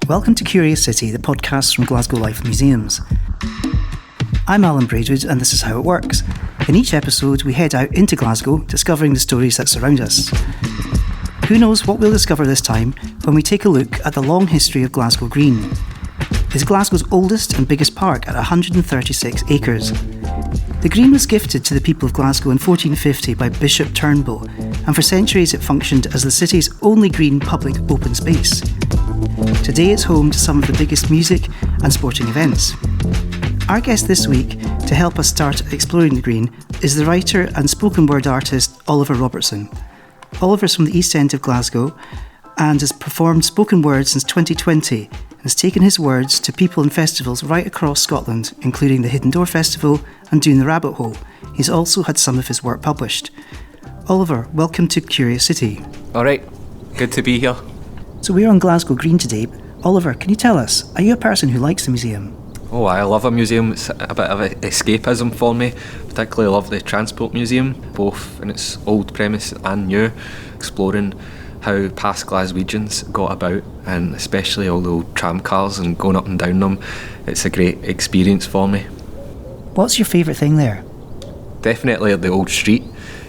Welcome to Curious City, the podcast from Glasgow Life Museums. I'm Alan Braidwood, and this is how it works. In each episode, we head out into Glasgow, discovering the stories that surround us. Who knows what we'll discover this time when we take a look at the long history of Glasgow Green. It's Glasgow's oldest and biggest park at 136 acres. The Green was gifted to the people of Glasgow in 1450 by Bishop Turnbull, and for centuries it functioned as the city's only green public open space. Today it's home to some of the biggest music and sporting events. Our guest this week, to help us start exploring the Green, is the writer and spoken word artist Oliver Robertson. Oliver's from the East End of Glasgow and has performed spoken word since 2020 and has taken his words to people and festivals right across Scotland, including the Hidden Door Festival and Doon the Rabbit Hole. He's also had some of his work published. Oliver, welcome to Curious City. Alright, good to be here. So we're on Glasgow Green today. Oliver, can you tell us, are you a person who likes the museum? Oh, I love a museum. It's a bit of escapism for me. Particularly love the Transport Museum, both in its old premise and new, exploring how past Glaswegians got about, and especially all the old tram cars and going up and down them. It's a great experience for me. What's your favourite thing there? Definitely the old street,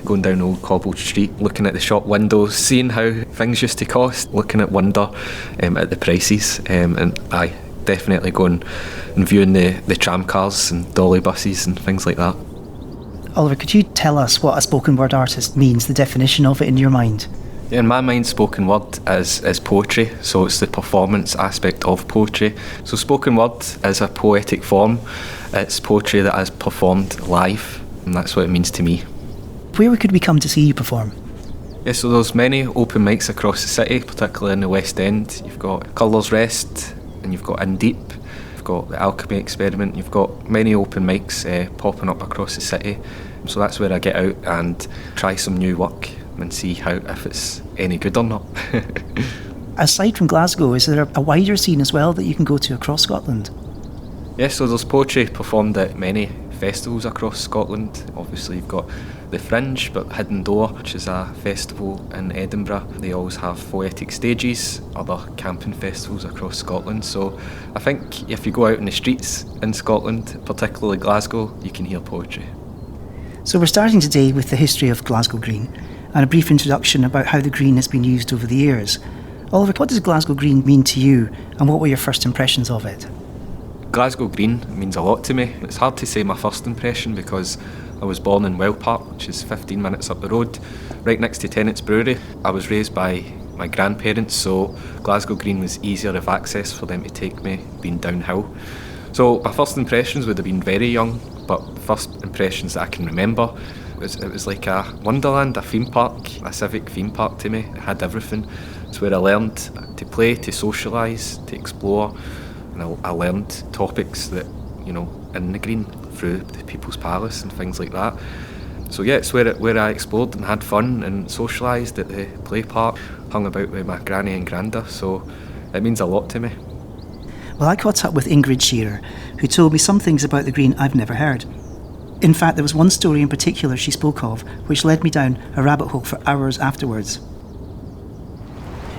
going down the old cobbled street, looking at the shop windows, seeing how things used to cost, looking at wonder at the prices, and I definitely going and viewing the tram cars and dolly buses and things like that. Oliver, could you tell us what a spoken word artist means, the definition of it in your mind? Yeah, in my mind, spoken word is poetry, so it's the performance aspect of poetry. So spoken word is a poetic form. It's poetry that is performed live, and that's what it means to me. Where could we come to see you perform? Yeah, so there's many open mics across the city, particularly in the West End. You've got Colours Rest, and you've got In Deep, you've got the Alchemy Experiment, you've got many open mics popping up across the city. So that's where I get out and try some new work and see if it's any good or not. Aside from Glasgow, is there a wider scene as well that you can go to across Scotland? Yeah, so there's poetry performed at many festivals across Scotland. Obviously you've got the Fringe, but Hidden Door, which is a festival in Edinburgh. They always have poetic stages, other camping festivals across Scotland. So I think if you go out in the streets in Scotland, particularly Glasgow, you can hear poetry. So we're starting today with the history of Glasgow Green and a brief introduction about how the Green has been used over the years. Oliver, what does Glasgow Green mean to you, and what were your first impressions of it? Glasgow Green means a lot to me. It's hard to say my first impression because I was born in Well Park, which is 15 minutes up the road, right next to Tennant's Brewery. I was raised by my grandparents, so Glasgow Green was easier of access for them to take me, being downhill. So my first impressions would have been very young, but first impressions that I can remember, it was like a wonderland, a theme park, a civic theme park to me. It had everything. It's where I learned to play, to socialise, to explore, and I learned topics that, in the Green through the People's Palace and things like that. So yeah, it's where I explored and had fun and socialised at the play park, hung about with my granny and granda, so it means a lot to me. Well, I caught up with Ingrid Shearer, who told me some things about the Green I've never heard. In fact, there was one story in particular she spoke of, which led me down a rabbit hole for hours afterwards.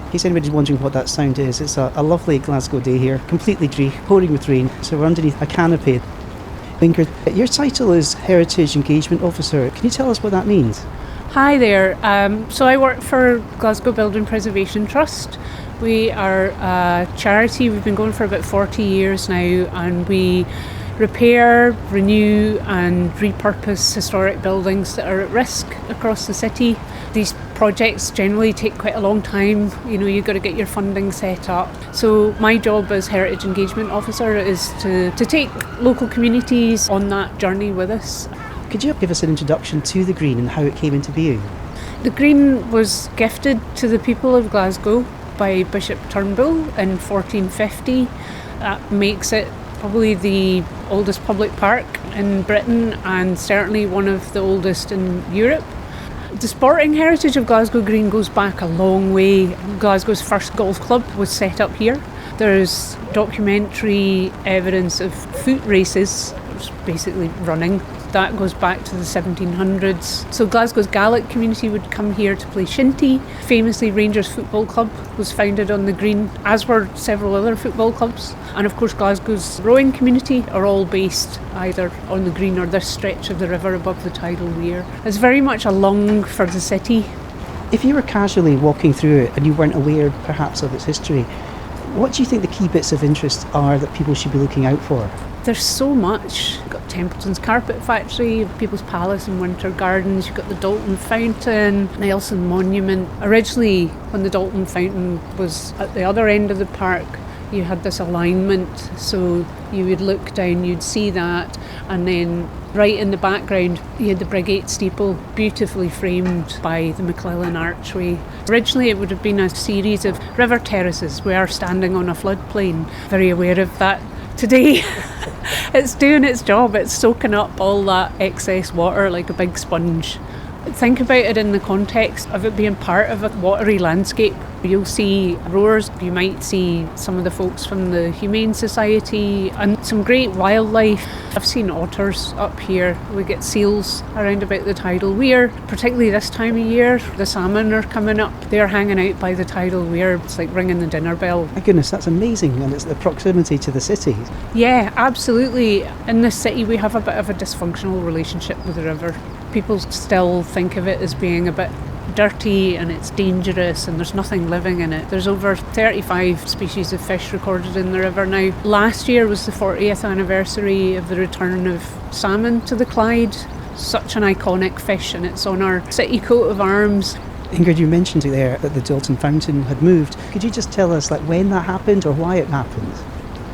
In case anybody's wondering what that sound is, it's a lovely Glasgow day here, completely grey, pouring with rain, so we're underneath a canopy. Ingrid, your title is Heritage Engagement Officer. Can you tell us what that means? Hi there. So I work for Glasgow Building Preservation Trust. We are a charity. We've been going for about 40 years now, and we repair, renew and repurpose historic buildings that are at risk across the city. These projects generally take quite a long time. You've got to get your funding set up. So my job as Heritage Engagement Officer is to take local communities on that journey with us. Could you give us an introduction to the Green and how it came into being? The Green was gifted to the people of Glasgow by Bishop Turnbull in 1450. That makes it probably the oldest public park in Britain and certainly one of the oldest in Europe. The sporting heritage of Glasgow Green goes back a long way. Glasgow's first golf club was set up here. There's documentary evidence of foot races, which is basically running, That goes back to the 1700s. So Glasgow's Gaelic community would come here to play shinty. Famously, Rangers Football Club was founded on the green, as were several other football clubs. And of course Glasgow's rowing community are all based either on the green or this stretch of the river above the tidal weir. It's very much a lung for the city. If you were casually walking through it and you weren't aware perhaps of its history, what do you think the key bits of interest are that people should be looking out for? There's so much. You've got Templeton's Carpet Factory, People's Palace and Winter Gardens, you've got the Dalton Fountain, Nelson Monument. Originally, when the Dalton Fountain was at the other end of the park, you had this alignment, so you would look down, you'd see that, and then right in the background you had the Brigate steeple, beautifully framed by the McClellan Archway. Originally it would have been a series of river terraces. We are standing on a floodplain, very aware of that. Today it's doing its job, it's soaking up all that excess water like a big sponge. Think about it in the context of it being part of a watery landscape. You'll see rowers, you might see some of the folks from the Humane Society and some great wildlife. I've seen otters up here. We get seals around about the tidal weir, particularly this time of year. The salmon are coming up. They're hanging out by the tidal weir. It's like ringing the dinner bell. My goodness, that's amazing, and it's the proximity to the city. Yeah, absolutely. In this city we have a bit of a dysfunctional relationship with the river. People still think of it as being a bit dirty and it's dangerous and there's nothing living in it. There's over 35 species of fish recorded in the river now. Last year was the 40th anniversary of the return of salmon to the Clyde. Such an iconic fish, and it's on our city coat of arms. Ingrid, you mentioned there that the Dalton Fountain had moved. Could you just tell us when that happened or why it happened?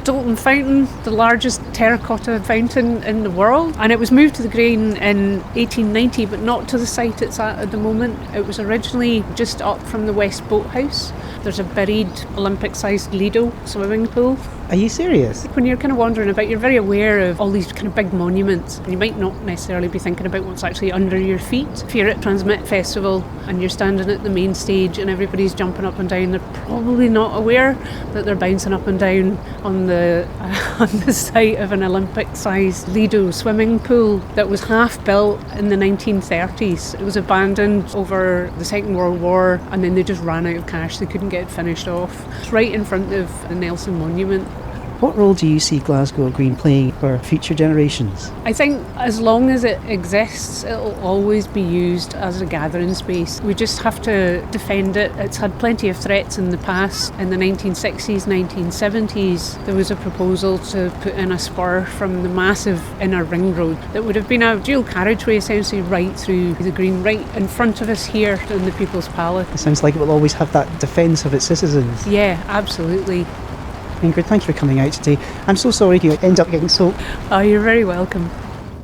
Dalton Fountain, the largest terracotta fountain in the world, and it was moved to the Green in 1890, but not to the site it's at the moment. It was originally just up from the West Boathouse. There's a buried Olympic-sized Lido swimming pool. Are you serious? When you're kind of wandering about, you're very aware of all these kind of big monuments. You might not necessarily be thinking about what's actually under your feet. If you're at Transmit Festival and you're standing at the main stage and everybody's jumping up and down, they're probably not aware that they're bouncing up and down on the site of an Olympic-sized Lido swimming pool that was half built in the 1930s. It was abandoned over the Second World War, and then they just ran out of cash. They couldn't get it finished off. It's right in front of the Nelson Monument. What role do you see Glasgow Green playing for future generations? I think as long as it exists, it'll always be used as a gathering space. We just have to defend it. It's had plenty of threats in the past. In the 1960s, 1970s, there was a proposal to put in a spur from the massive inner ring road that would have been a dual carriageway essentially right through the Green, right in front of us here in the People's Palace. It sounds like it will always have that defence of its citizens. Yeah, absolutely. Ingrid, thank you for coming out today. I'm so sorry you end up getting soaked. Oh, you're very welcome.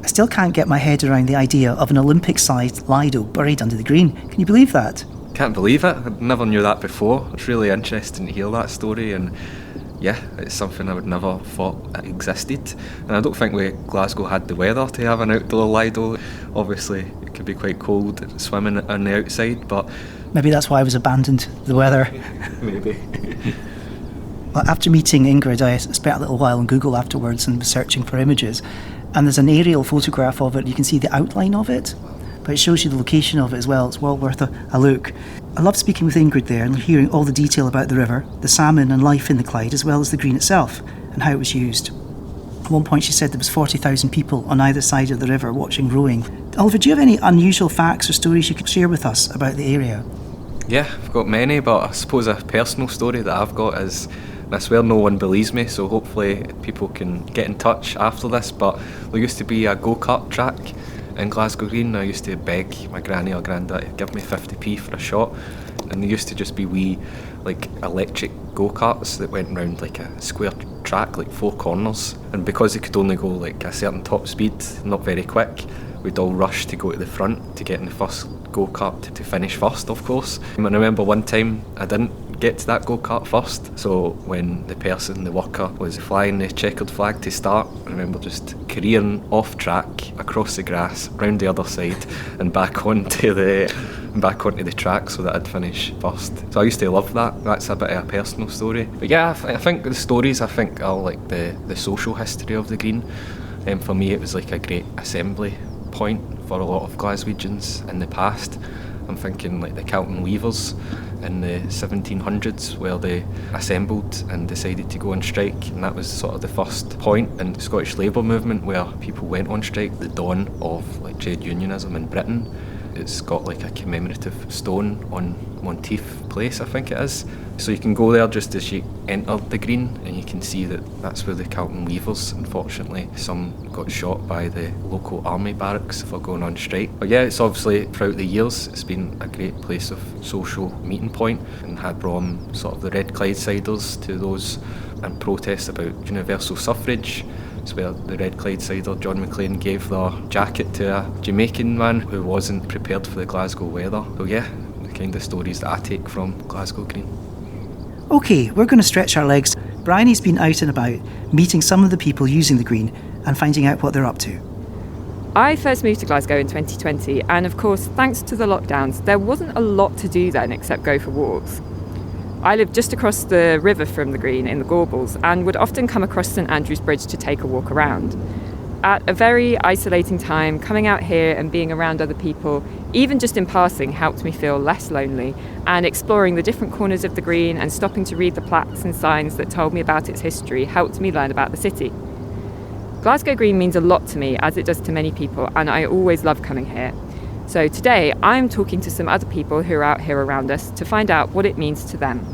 I still can't get my head around the idea of an Olympic-sized Lido buried under the Green. Can you believe that? Can't believe it. I never knew that before. It's really interesting to hear that story, and yeah, it's something I would never thought it existed. And I don't think Glasgow had the weather to have an outdoor Lido. Obviously, it could be quite cold swimming on the outside, but maybe that's why it was abandoned, the weather. Maybe. Well, after meeting Ingrid, I spent a little while on Google afterwards and was searching for images. And there's an aerial photograph of it. You can see the outline of it, but it shows you the location of it as well. It's well worth a look. I love speaking with Ingrid there and hearing all the detail about the river, the salmon and life in the Clyde, as well as the Green itself and how it was used. At one point she said there was 40,000 people on either side of the river watching rowing. Oliver, do you have any unusual facts or stories you could share with us about the area? Yeah, I've got many, but I suppose a personal story that I've got is, and I swear no one believes me, so hopefully people can get in touch after this, but there used to be a go-kart track in Glasgow Green. I used to beg my granny or granddad to give me 50p for a shot, and there used to just be wee electric go-karts that went round like a square track, like 4 corners, and because they could only go a certain top speed, not very quick, we'd all rush to go to the front to get in the first go-kart to finish first, of course. And I remember one time I didn't get to that go-kart first, so when the worker was flying the checkered flag to start, I remember just careering off track across the grass, round the other side and back onto the track so that I'd finish first. So I used to love that. That's a bit of a personal story. But yeah, I think the stories are like the social history of the Green. For me, it was like a great assembly point for a lot of Glaswegians in the past. I'm thinking like the Kelton Weavers in the 1700s, where they assembled and decided to go on strike, and that was sort of the first point in the Scottish Labour movement where people went on strike, the dawn of like trade unionism in Britain. It's got like a commemorative stone on Monteith Place, I think it is. So you can go there just as you enter the Green, and you can see that that's where the Kelton Weavers, unfortunately, some got shot by the local army barracks for going on strike. But yeah, it's obviously throughout the years it's been a great place of social meeting point, and had brought sort of the Red Clydesiders to those and protests about universal suffrage. It's where the Red Clydesider John McLean gave their jacket to a Jamaican man who wasn't prepared for the Glasgow weather. So yeah, the kind of stories that I take from Glasgow Green. OK, we're going to stretch our legs. Bryony's been out and about, meeting some of the people using the Green and finding out what they're up to. I first moved to Glasgow in 2020, and of course, thanks to the lockdowns, there wasn't a lot to do then except go for walks. I lived just across the river from the Green in the Gorbals, and would often come across St Andrew's Bridge to take a walk around. At a very isolating time, coming out here and being around other people, even just in passing, helped me feel less lonely, and exploring the different corners of the Green and stopping to read the plaques and signs that told me about its history helped me learn about the city. Glasgow Green means a lot to me, as it does to many people, and I always love coming here. So today, I'm talking to some other people who are out here around us to find out what it means to them.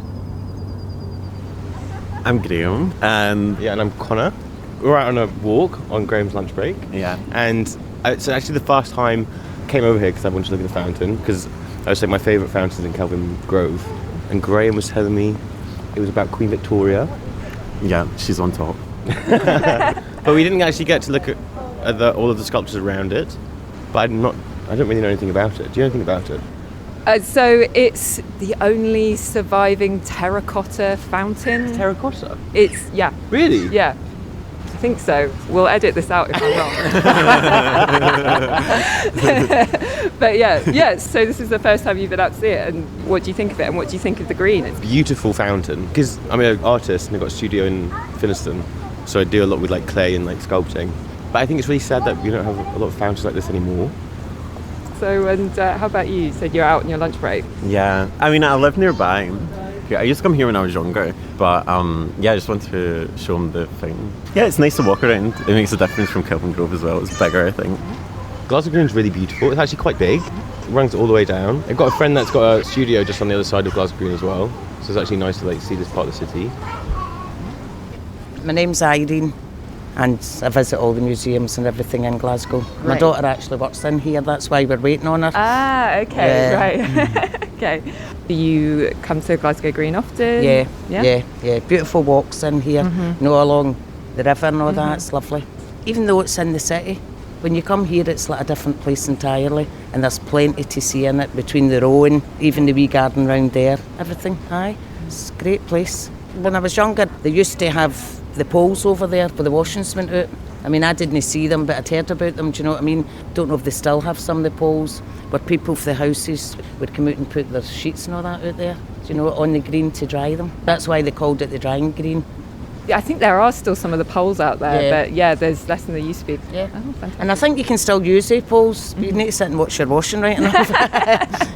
I'm Graham. And I'm Connor. We're out on a walk on Graham's lunch break. Yeah. And it's actually the first time I came over here because I wanted to look at the fountain, because I was saying my favourite fountain is in Kelvin Grove. And Graham was telling me it was about Queen Victoria. Yeah, she's on top. But we didn't actually get to look at all of the sculptures around it. But I don't really know anything about it. Do you know anything about it? So it's the only surviving terracotta fountain. Terracotta? Yeah. Really? Yeah. I think so. We'll edit this out if I'm wrong. But yeah, so this is the first time you've been out to see it, and what do you think of it, and what do you think of the Green? It's Beautiful fountain. Because I'm an artist and I've got a studio in Finniston, so I do a lot with like clay and like sculpting. But I think it's really sad that we don't have a lot of fountains like this anymore. So, and how about you? You said you're out on your lunch break. Yeah, I mean, I live nearby. Yeah, I used to come here when I was younger, but I just wanted to show them the thing. Yeah, it's nice to walk around. It makes a difference from Kelvin Grove as well. It's bigger, I think. Glasgow Green is really beautiful. It's actually quite big. It runs all the way down. I've got a friend that's got a studio just on the other side of Glasgow Green as well. So it's actually nice to like see this part of the city. My name's Irene, and I visit all the museums and everything in Glasgow. Right. My daughter actually works in here, that's why we're waiting on her. Ah, okay, right. Okay. Do you come to Glasgow Green often? Yeah. Beautiful walks in here, along the river and all that, it's lovely. Even though it's in the city, when you come here it's like a different place entirely, and there's plenty to see in it, between the row and even the wee garden round there. Everything, it's a great place. When I was younger, they used to have the poles over there where the washings went out. I mean, I didn't see them, but I'd heard about them, do you know what I mean? Don't know if they still have some of the poles, where people for the houses would come out and put their sheets and all that out there, do you know, on the green to dry them. That's why they called it the drying green. Yeah, I think there are still some of the poles out there, but there's less than there used to be. Yeah. Oh, and I think you can still use the poles. You need to sit and watch your washing right enough.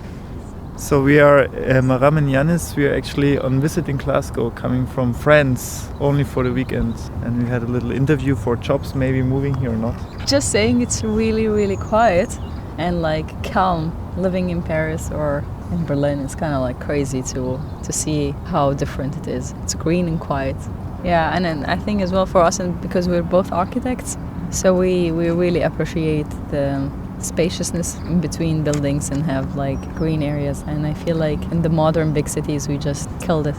So we are Maram and Yanis. We are actually on visit in Glasgow, coming from France only for the weekend, and we had a little interview for jobs, maybe moving here or not. Just saying, it's really, really quiet and like calm. Living in Paris or in Berlin, it's kind of like crazy to see how different it is. It's green and quiet. Yeah, and then I think as well for us, and because we're both architects, so we really appreciate the spaciousness in between buildings and have like green areas, and I feel like in the modern big cities we just killed it.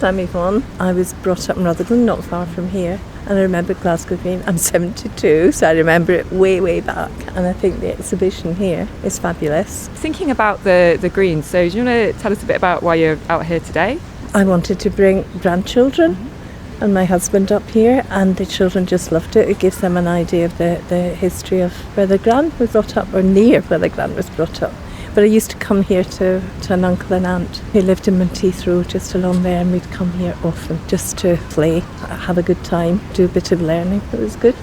I'm Yvonne. I was brought up in Rutherglen, not far from here, and I remember Glasgow Green. I'm 72, so I remember it way back, and I think the exhibition here is fabulous. Thinking about the Green, so do you want to tell us a bit about why you're out here today? I wanted to bring grandchildren and my husband up here, and the children just loved it. It gives them an idea of the history of where the Gran was brought up, or near where the Gran was brought up. But I used to come here to an uncle and aunt who lived in Monteith Road just along there, and we'd come here often just to play, have a good time, do a bit of learning. It was good.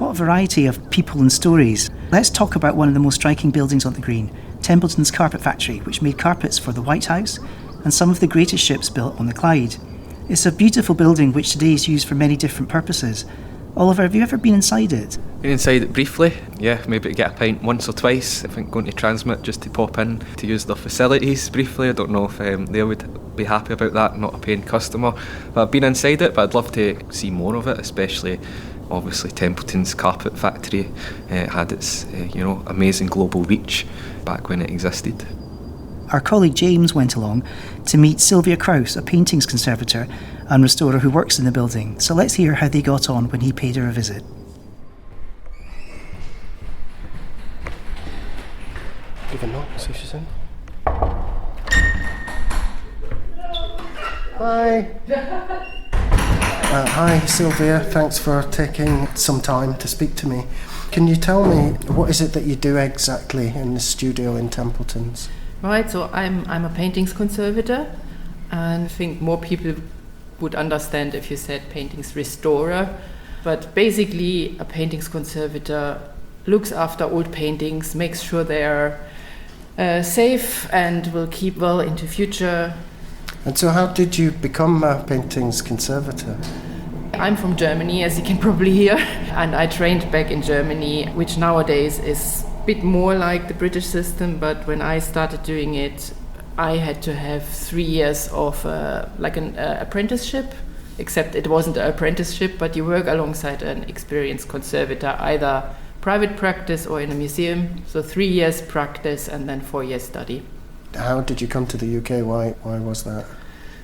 What a variety of people and stories. Let's talk about one of the most striking buildings on the Green, Templeton's Carpet Factory, which made carpets for the White House and some of the greatest ships built on the Clyde. It's a beautiful building which today is used for many different purposes. Oliver, have you ever been inside it? Been inside it briefly, yeah, maybe to get a pint once or twice. I think going to Transmit just to pop in to use their facilities briefly. I don't know if they would be happy about that, not a paying customer. But I've been inside it, but I'd love to see more of it, especially obviously Templeton's Carpet Factory. It had its amazing global reach back when it existed. Our colleague James went along to meet Sylvia Krause, a paintings conservator and restorer who works in the building. So let's hear how they got on when he paid her a visit. Give a knock, see if she's in. Hi. Hi Sylvia, thanks for taking some time to speak to me. Can you tell me what is it that you do exactly in the studio in Templeton's? Right, so I'm a paintings conservator, and I think more people would understand if you said paintings restorer. But basically, a paintings conservator looks after old paintings, makes sure they are safe and will keep well into future. And so how did you become a paintings conservator? I'm from Germany, as you can probably hear, and I trained back in Germany, which nowadays is bit more like the British system, but when I started doing it, I had to have 3 years of an apprenticeship, except it wasn't an apprenticeship, but you work alongside an experienced conservator, either private practice or in a museum. So 3 years practice and then 4 years study. How did you come to the UK? Why was that?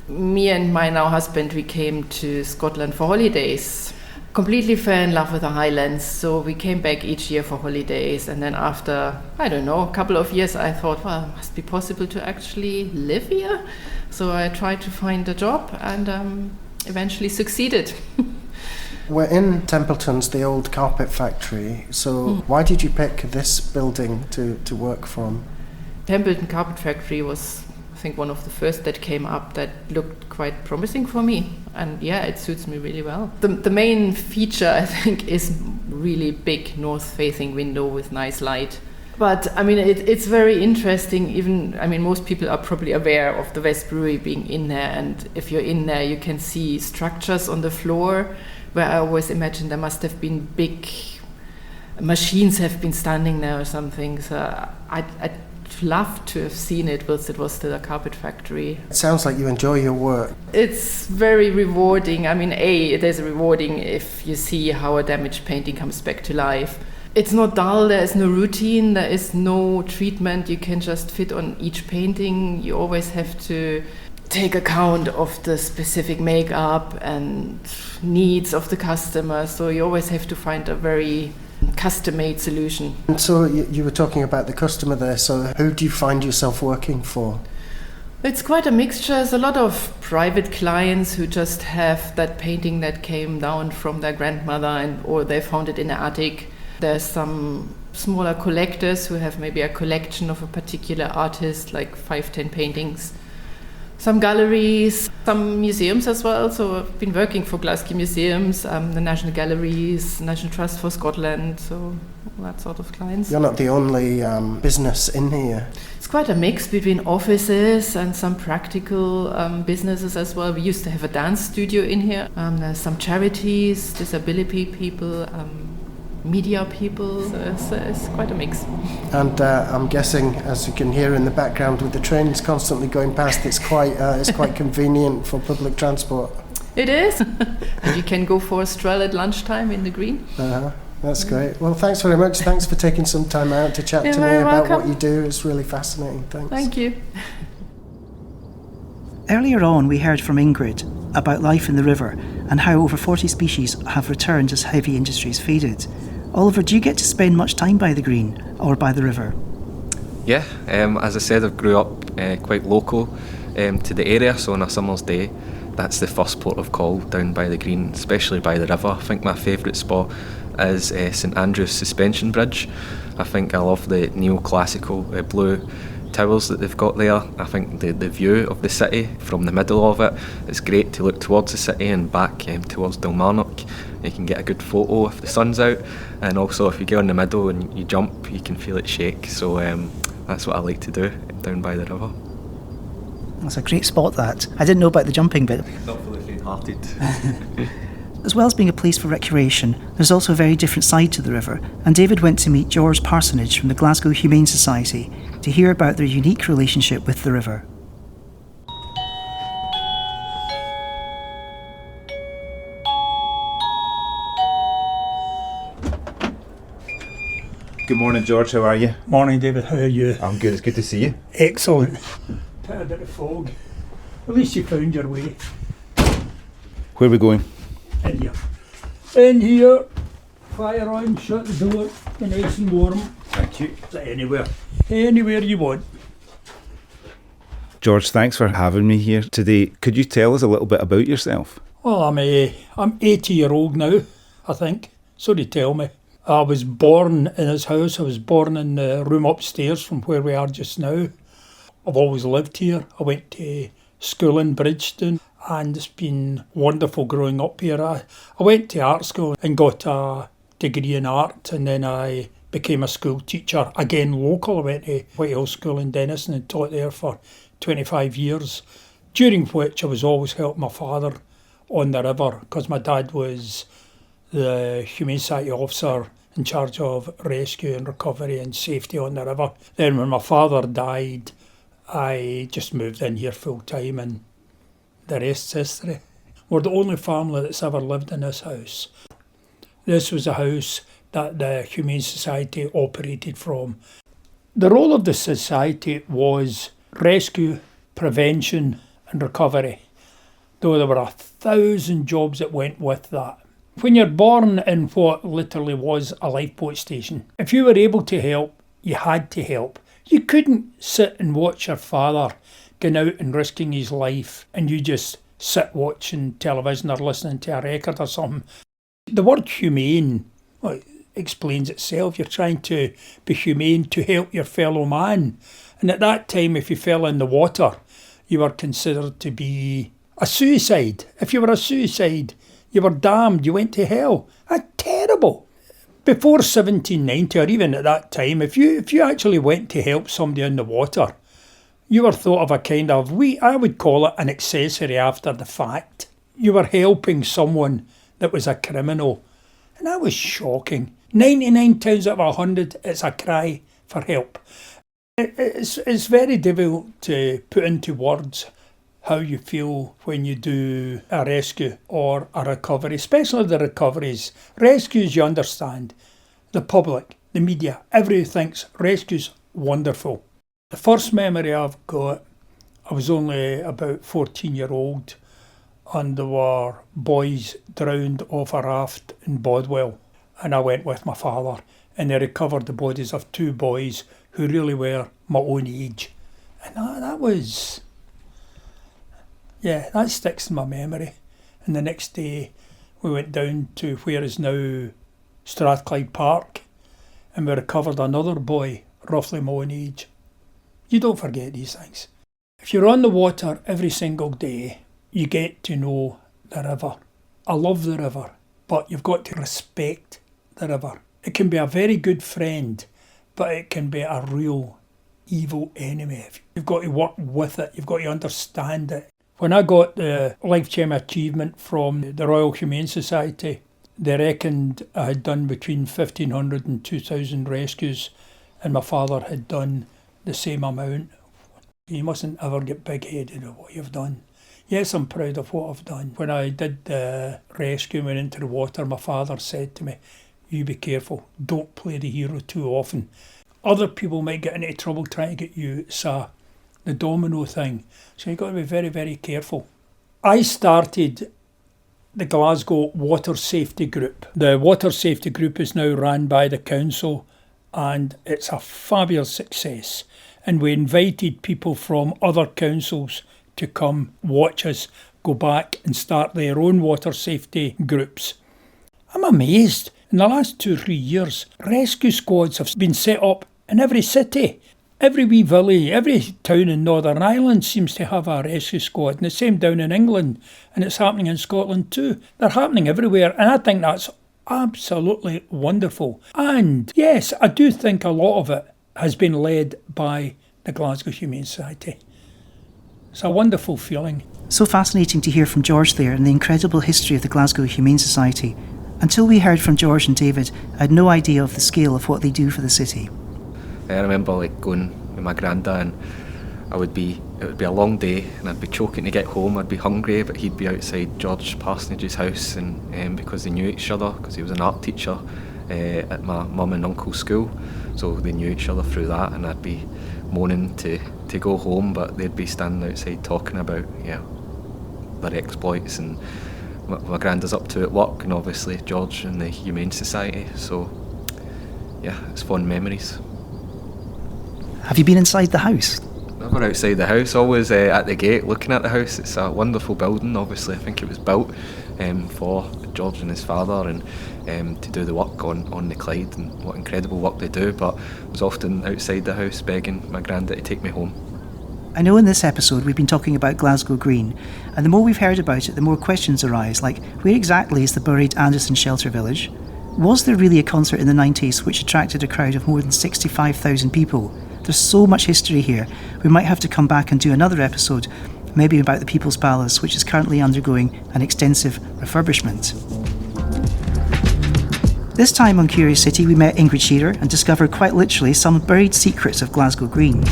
Me and my now husband, we came to Scotland for holidays. Completely fell in love with the Highlands, so we came back each year for holidays, and then after, I don't know, a couple of years I thought, well, it must be possible to actually live here. So I tried to find a job and eventually succeeded. We're in Templeton's, the old carpet factory, so why did you pick this building to work from? Templeton Carpet Factory was, I think, one of the first that came up that looked quite promising for me. And yeah, it suits me really well. The main feature, I think, is really big north-facing window with nice light. But I mean, it's very interesting. Even, I mean, most people are probably aware of the West Brewery being in there. And if you're in there, you can see structures on the floor where I always imagine there must have been big machines have been standing there or something. So I'd love to have seen it whilst it was still a carpet factory. It sounds like you enjoy your work. It's very rewarding. I mean, it is rewarding if you see how a damaged painting comes back to life. It's not dull, there is no routine, there is no treatment you can just fit on each painting. You always have to take account of the specific makeup and needs of the customer, so you always have to find a very custom-made solution. And so you were talking about the customer there, so who do you find yourself working for? It's quite a mixture. There's a lot of private clients who just have that painting that came down from their grandmother or they found it in the attic. There's some smaller collectors who have maybe a collection of a particular artist, like 5-10 paintings. Some galleries, some museums as well. So I've been working for Glasgow museums, the National Galleries, National Trust for Scotland, so all that sort of clients. You're not the only business in here. It's quite a mix between offices and some practical businesses as well. We used to have a dance studio in here. There's some charities, disability people, media people, so it's quite a mix. And I'm guessing, as you can hear in the background with the trains constantly going past, it's quite convenient for public transport. It is. And you can go for a stroll at lunchtime in the Green. That's great. Well, thanks very much. Thanks for taking some time out to chat to me about what you do. It's really fascinating. Thanks. Thank you. Earlier on, we heard from Ingrid about life in the river and how over 40 species have returned as heavy industries faded. Oliver, do you get to spend much time by the Green or by the river? Yeah, as I said, I grew up quite local to the area, so on a summer's day, that's the first port of call down by the Green, especially by the river. I think my favourite spot is St Andrew's Suspension Bridge. I think I love the neoclassical blue towers that they've got there. I think the view of the city from the middle of it, it's great to look towards the city and back towards Dilmarnock. You can get a good photo if the sun's out, and also if you get in the middle and you jump, you can feel it shake. So that's what I like to do down by the river. That's a great spot, that. I didn't know about the jumping bit. Not for the faint-hearted. As well as being a place for recreation, there's also a very different side to the river, and David went to meet George Parsonage from the Glasgow Humane Society to hear about their unique relationship with the river. Good morning, George. How are you? Morning, David. How are you? I'm good. It's good to see you. Excellent. Had a bit of fog. At least you found your way. Where are we going? In here. In here. Fire on, shut the door. Be nice and warm. Thank you. Anywhere. Anywhere you want. George, thanks for having me here today. Could you tell us a little bit about yourself? Well, I'm 80-year-old now, I think. So they tell me. I was born in his house. I was born in the room upstairs from where we are just now. I've always lived here. I went to school in Bridgestone, and it's been wonderful growing up here. I went to art school and got a degree in art, and then I became a school teacher, again local. I went to Whitehall School in Denison and taught there for 25 years, during which I was always helping my father on the river, because my dad was the Humane Society officer in charge of rescue and recovery and safety on the river. Then when my father died, I just moved in here full time, and the rest's history. We're the only family that's ever lived in this house. This was a house that the Humane Society operated from. The role of the society was rescue, prevention and recovery, though there were 1,000 jobs that went with that. When you're born in what literally was a lifeboat station, if you were able to help, you had to help. You couldn't sit and watch your father going out and risking his life and you just sit watching television or listening to a record or something. The word humane, well, it explains itself. You're trying to be humane to help your fellow man. And at that time, if you fell in the water, you were considered to be a suicide. If you were a suicide, you were damned, you went to hell. That's terrible. Before 1790, or even at that time, if you actually went to help somebody in the water, you were thought of a kind of, I would call it an accessory after the fact. You were helping someone that was a criminal. And that was shocking. 99 times out of 100, it's a cry for help. It's very difficult to put into words how you feel when you do a rescue or a recovery, especially the recoveries. Rescues, you understand. The public, the media, everybody thinks rescue's wonderful. The first memory I've got, I was only about 14-year-old, and there were boys drowned off a raft in Bodwell, and I went with my father, and they recovered the bodies of 2 boys who really were my own age. And that was... yeah, that sticks in my memory. And the next day we went down to where is now Strathclyde Park, and we recovered another boy, roughly my own age. You don't forget these things. If you're on the water every single day, you get to know the river. I love the river, but you've got to respect the river. It can be a very good friend, but it can be a real evil enemy. You've got to work with it, you've got to understand it. When I got the Lifetime Achievement from the Royal Humane Society, they reckoned I had done between 1,500 and 2,000 rescues, and my father had done the same amount. You mustn't ever get big-headed of what you've done. Yes, I'm proud of what I've done. When I did the rescue and went into the water, my father said to me, you be careful, don't play the hero too often. Other people might get into trouble trying to get you. It's the domino thing. So you've got to be very, very careful. I started the Glasgow Water Safety Group. The Water Safety Group is now run by the council, and it's a fabulous success. And we invited people from other councils to come watch us go back and start their own water safety groups. I'm amazed. In the last 2 or 3 years, rescue squads have been set up in every city. Every wee village, every town in Northern Ireland seems to have a rescue squad, and the same down in England, and it's happening in Scotland too. They're happening everywhere, and I think that's absolutely wonderful. And yes, I do think a lot of it has been led by the Glasgow Humane Society. It's a wonderful feeling. So fascinating to hear from George there and the incredible history of the Glasgow Humane Society. Until we heard from George and David, I had no idea of the scale of what they do for the city. I remember going with my granda, and it would be a long day, and I'd be choking to get home. I'd be hungry, but he'd be outside George Parsonage's house, and because they knew each other, because he was an art teacher at my mum and uncle's school, so they knew each other through that. And I'd be moaning to go home, but they'd be standing outside talking about their exploits and what my granda's up to at work, and obviously George and the Humane Society. So yeah, it's fond memories. Have you been inside the house? Never outside the house, always at the gate looking at the house. It's a wonderful building. Obviously I think it was built for George and his father, and to do the work on the Clyde, and what incredible work they do. But I was often outside the house begging my granda to take me home. I know in this episode we've been talking about Glasgow Green, and the more we've heard about it, the more questions arise, like where exactly is the buried Anderson Shelter Village? Was there really a concert in the 90s which attracted a crowd of more than 65,000 people? There's so much history here. We might have to come back and do another episode, maybe about the People's Palace, which is currently undergoing an extensive refurbishment. This time on Curious City, we met Ingrid Shearer and discovered quite literally some buried secrets of Glasgow Green.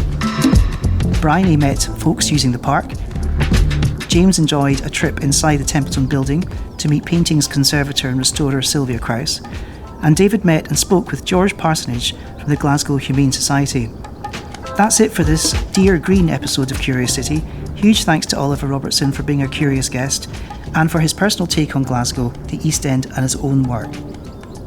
Bryony met folks using the park. James enjoyed a trip inside the Templeton building to meet paintings conservator and restorer Sylvia Krause. And David met and spoke with George Parsonage from the Glasgow Humane Society. That's it for this Dear Green episode of Curious City. Huge thanks to Oliver Robertson for being our curious guest and for his personal take on Glasgow, the East End and his own work.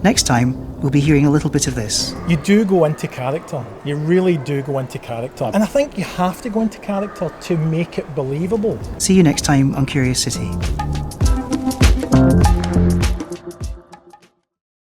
Next time, we'll be hearing a little bit of this. You do go into character. You really do go into character. And I think you have to go into character to make it believable. See you next time on Curious City.